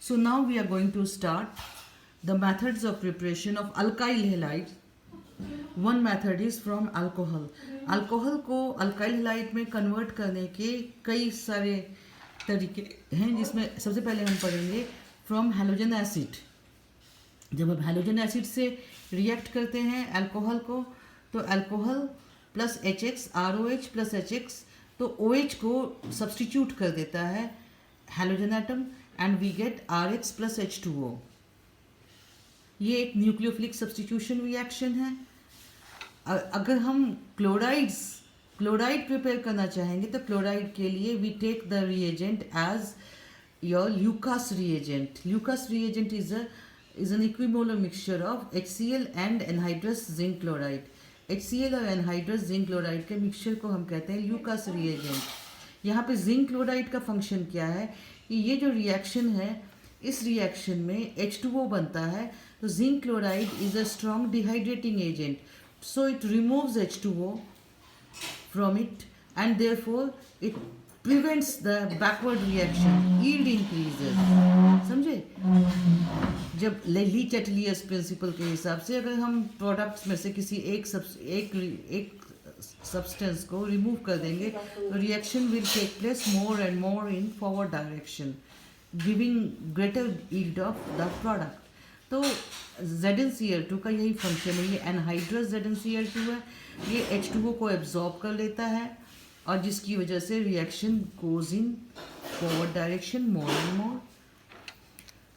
So now we are going to start the methods of preparation of alkyl halide. One method is from alcohol. Alcohol को alkyl halide में convert करने के कई सारे तरीके हैं, जिसमें सबसे पहले हम पढ़ेंगे फ्रॉम हैलोजन एसिड. जब हम हैलोजन एसिड से रिएक्ट करते हैं अल्कोहल को, तो alcohol plus HX ROH plus HX, तो OH को सब्सटीट्यूट कर देता है halogen atom and we get RH plus H2O. ये एक न्यूक्लियोफिलिक सब्सटीट्यूशन रिएक्शन है. अगर हम क्लोराइड प्रिपेयर करना चाहेंगे तो क्लोराइड के लिए we take the reagent as your Lucas reagent. Lucas reagent is an equimolar mixture of HCl and anhydrous zinc chloride. HCl और anhydrous zinc chloride के मिक्सचर को हम कहते हैं ल्यूकास रिएजेंट. यहाँ पे जिंक क्लोराइड का फंक्शन क्या है कि ये जो रिएक्शन है, इस रिएक्शन में H2O बनता है. तो zinc chloride is a strong dehydrating agent, so it removes H2O from it and therefore it prevents the backward reaction, yield increases. समझे? जब ली चैटलियर्स प्रिंसिपल के हिसाब से अगर हम प्रोडक्ट्स में से किसी एक सब्सटेंस को रिमूव कर देंगे तो reaction will take place more and more in forward direction, giving greater yield of the product. तो ZnCl2 का यही फंक्शन है. ये एनहाइड्रस ZnCl2 है, ये H2O को एब्जॉर्ब कर लेता है और जिसकी वजह से reaction goes in forward direction more and more.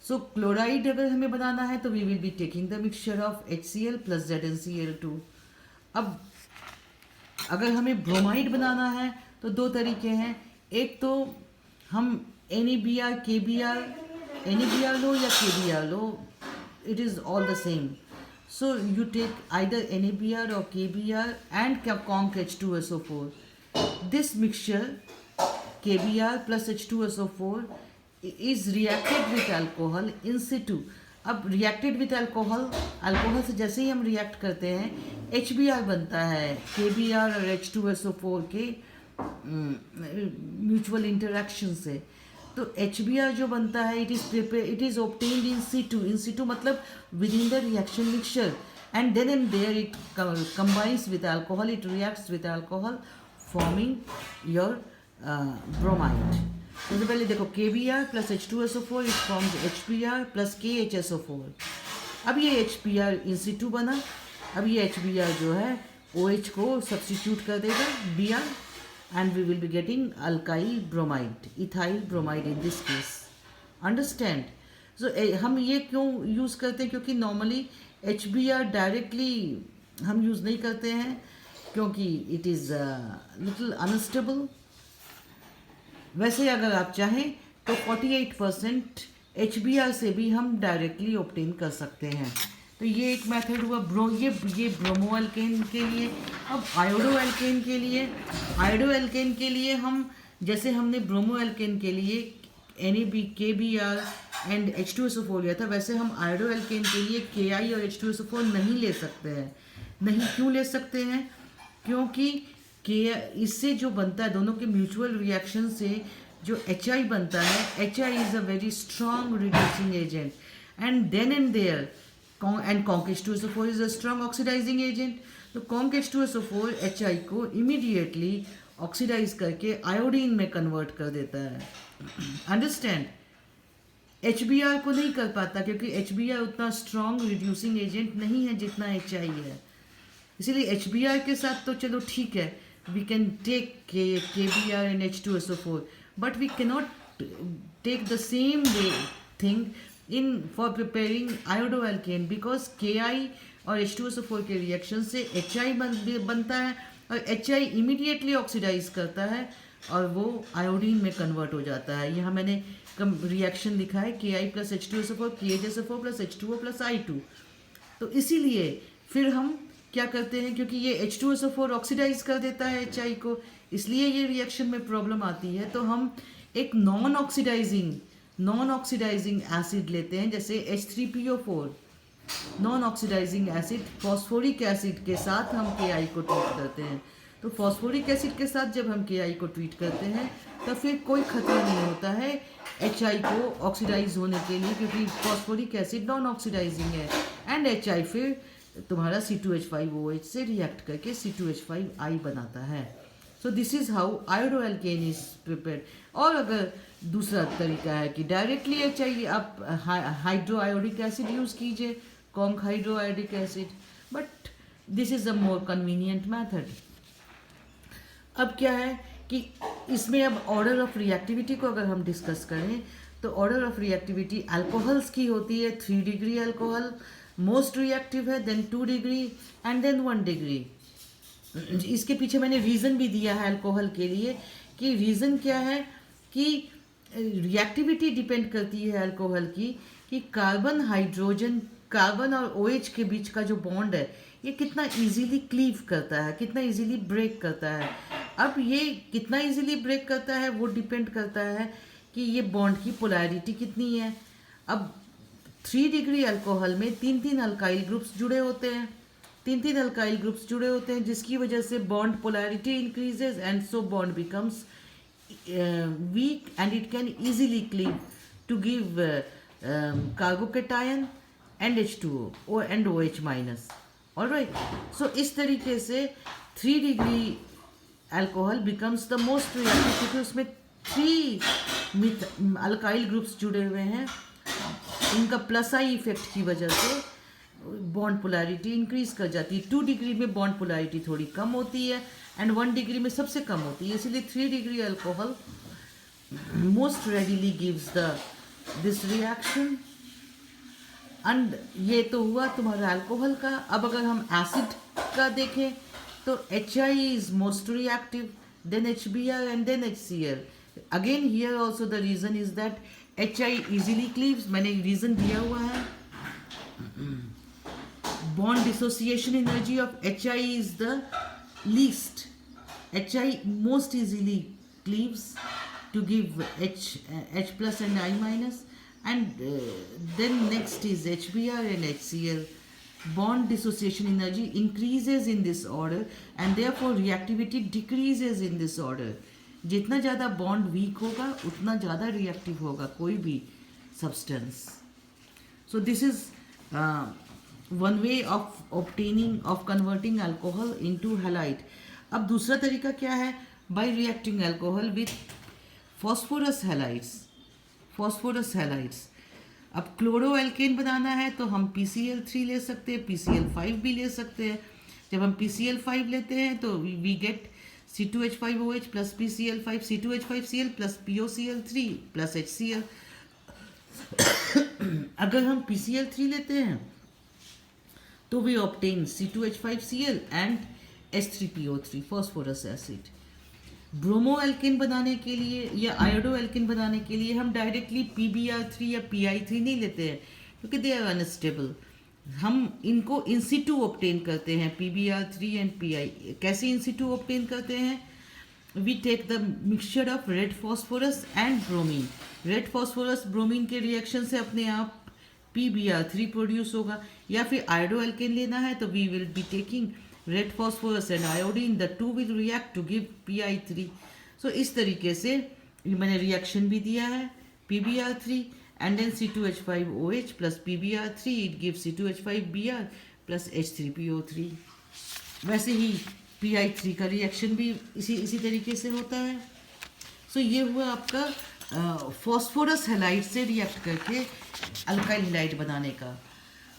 So chloride अगर हमें बनाना है तो we will be taking the mixture of HCl plus ZnCl2. अब अगर हमें ब्रोमाइड बनाना है तो दो तरीके हैं. एक तो हम NaBr KBr, NaBr लो या KBr low, it is all the same. So you take either NaBr or KBr and conc H2SO4. This mixture KBr plus H2SO4 is reacted with alcohol in situ. अब reacted with alcohol से जैसे ही हम react करते हैं HBr बनता है KBr और H2SO4 के म्यूचुअल इंटरेक्शन से. तो HBr जो बनता है it is obtained in situ मतलब within the reaction mixture and then and there it combines with alcohol, it reacts with alcohol forming your bromide. सबसे पहले देखो KBr plus H2SO4 it forms HBr plus KHSO4. अब ये HBr इन situ बना. अब ये HBr जो है OH को सब्सटीट्यूट कर देगा Br and we will be getting alkyl bromide, ethyl bromide in this case. Understand? So हम ये क्यों यूज़ करते हैं? क्योंकि नॉर्मली HBr डायरेक्टली हम यूज़ नहीं करते हैं क्योंकि इट इज़ लिटिल अनस्टेबल. वैसे अगर आप चाहें तो 48% HBr से भी हम डायरेक्टली ऑब्टेन कर सकते हैं. तो ये एक मेथड हुआ ये ब्रोमो एल्केन के लिए. अब आयोडो एल्केन के लिए हम जैसे हमने ब्रोमो एल्केन के लिए NaB KBr एंड H2SO4 लिया था, वैसे हम आयोडो एल्केन के लिए Ki और H2SO4 नहीं ले सकते हैं. नहीं क्यों ले सकते हैं? क्योंकि इससे जो बनता है दोनों के म्यूचुअल रिएक्शन से जो HI बनता है, HI is a very strong reducing agent and then and there and conc H2SO4 is a strong oxidizing agent. तो conc H2SO4 HI को immediately ऑक्सीडाइज करके आयोडीन में कन्वर्ट कर देता है. अंडरस्टैंड? HBr को नहीं कर पाता क्योंकि HBr उतना स्ट्रॉन्ग रिड्यूसिंग एजेंट नहीं है जितना HI है. इसीलिए HBr के साथ तो चलो ठीक है, we can take KBr and H2SO4 but we cannot take the same way thing for preparing iodoalkane because Ki और H2SO4 के रिएक्शन से HI बनता है और HI इमीडिएटली ऑक्सीडाइज करता है और वो आयोडीन में कन्वर्ट हो जाता है. यहाँ मैंने रिएक्शन लिखा है Ki plus H2SO4 KHSO4 plus H2O plus I2. तो इसीलिए फिर हम क्या करते हैं, क्योंकि ये H2SO4 ऑक्सीडाइज कर देता है HI को, इसलिए ये रिएक्शन में प्रॉब्लम आती है. तो हम एक नॉन ऑक्सीडाइजिंग एसिड लेते हैं जैसे H3PO4. Non oxidising acid phosphoric acid के साथ हम Ki को ट्रीट करते हैं. तो फॉस्फोरिक एसिड के साथ जब हम Ki को ट्रीट करते हैं तो फिर कोई खतरा नहीं होता है HI को ऑक्सीडाइज होने के लिए, क्योंकि फॉस्फोरिक एसिड नॉन ऑक्सीडाइजिंग है, एंड HI फिर तुम्हारा C2H5OH से रिएक्ट करके C2H5I बनाता है. So this is how iodoalkane is prepared. और अगर दूसरा तरीका है कि डायरेक्टली HI आप हाइड्रो आयोडिक एसिड यूज कीजिए, conc hydroiodic acid, but this is a more convenient method. अब क्या है कि इसमें अब ऑर्डर ऑफ रिएक्टिविटी को अगर हम डिस्कस करें तो ऑर्डर ऑफ रिएक्टिविटी अल्कोहल्स की होती है 3 डिग्री अल्कोहल मोस्ट रिएक्टिव है, then 2 degree and then 1 degree. इसके पीछे मैंने रीज़न भी दिया है अल्कोहल के लिए, कि रीज़न क्या है कि रिएक्टिविटी डिपेंड करती है अल्कोहल की कि कार्बन हाइड्रोजन, कार्बन और OH के बीच का जो बॉन्ड है ये कितना इजीली क्लीव करता है, कितना इजीली ब्रेक करता है. अब ये कितना इजीली ब्रेक करता है वो डिपेंड करता है कि ये बॉन्ड की पोलैरिटी कितनी है. अब 3 डिग्री अल्कोहल में 3 अल्काइल ग्रुप्स जुड़े होते हैं, 3 अल्काइल ग्रुप्स जुड़े होते हैं, जिसकी वजह से bond polarity increases and so bond becomes weak and it can easily cleave to give carbocation and H2O and OH minus. Alright, so इस तरीके से 3 degree alcohol becomes the most reactive, क्योंकि उसमें 3 अल्काइल ग्रुप्स जुड़े हुए हैं. इनका plus I effect की वजह से बॉन्ड पोलैरिटी इंक्रीज कर जाती है. 2 डिग्री में बॉन्ड पोलैरिटी थोड़ी कम होती है एंड 1 डिग्री में सबसे कम होती है, इसलिए 3 degree alcohol most readily gives this reaction. And ये तो हुआ तुम्हारा अल्कोहल का. अब अगर हम एसिड का देखें तो HI is most reactive, then HBr and then HCl. Again here also the reason is that HI easily cleaves. मैंने रीजन दिया हुआ है. Bond dissociation energy of HI is the least. HI most easily cleaves to give H plus and I minus, and then next is HBr and HCl. Bond dissociation energy increases in this order and therefore reactivity decreases in this order. जितना ज़्यादा bond weak होगा उतना ज़्यादा reactive होगा कोई भी substance. So this is one way of obtaining of converting alcohol into halide. अब दूसरा तरीका क्या है? Bye reacting alcohol with phosphorus halides. Phosphorus halides. अब क्लोरो एल्केन बनाना है तो हम PCl3 ले सकते हैं, PCl5 भी ले सकते हैं. जब हम PCl5 लेते हैं तो we get C2H5OH plus PCl5, C2H5Cl plus POCl3 plus HCl. अगर हम PCl3 लेते हैं तो we obtain C2H5Cl and H3PO3 phosphorous acid. Bromoalkane बनाने के लिए या आयोडो एल्केन बनाने के लिए हम डायरेक्टली PBr3 या PI3 नहीं लेते हैं क्योंकि दे आर अनस्टेबल. हम इनको इंसिटू ऑब्टेन करते हैं PBr3 एंड PI. कैसे इंसिटू ऑब्टेन करते हैं? We take the mixture of red phosphorus and bromine. Red phosphorus bromine के रिएक्शन से अपने आप PBr3 प्रोड्यूस होगा. या फिर आयोडो एल्केन लेना है तो we will be taking red phosphorus and iodine, the two will react to give PI3. So इस तरीके से मैंने रिएक्शन भी दिया है PBr3 and then C2H5OH plus PBr3 it gives C2H5Br plus H3PO3. वैसे ही PI3 का रिएक्शन भी इसी तरीके से होता है. सो ये हुआ आपका फॉस्फोरस हैलाइड से रिएक्ट करके अल्काइल हैलाइड बनाने का.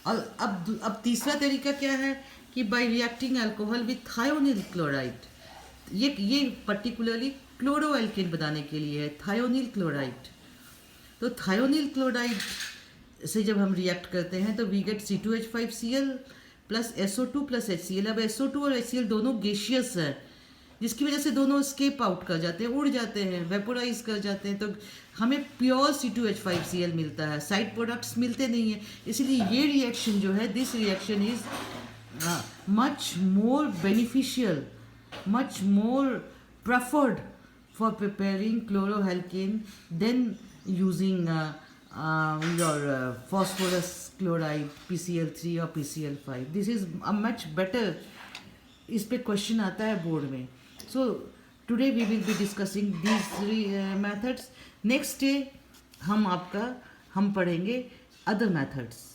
और अब तीसरा तरीका क्या है कि by reacting alcohol with thionyl chloride. ये पर्टिकुलरली क्लोरो एल्केन बनाने के लिए है, थायोनिल क्लोराइड. तो थायोनिल क्लोराइड से जब हम रिएक्ट करते हैं तो we get C2H5Cl plus SO2 plus HCl. अब SO2 और HCl दोनों गैसियस है जिसकी वजह से दोनों स्केप आउट कर जाते हैं, उड़ जाते हैं, वेपोराइज कर जाते हैं. तो हमें प्योर C2H5Cl मिलता है, साइड प्रोडक्ट्स मिलते नहीं हैं. इसलिए ये रिएक्शन जो है, this reaction is much more beneficial, much more preferred for preparing chloroalkane than using your phosphorus chloride PCl3 or PCl5. This is a much better. इस पे क्वेश्चन आता है बोर्ड में. So today we will be discussing these three methods. Next day हम पढ़ेंगे other methods.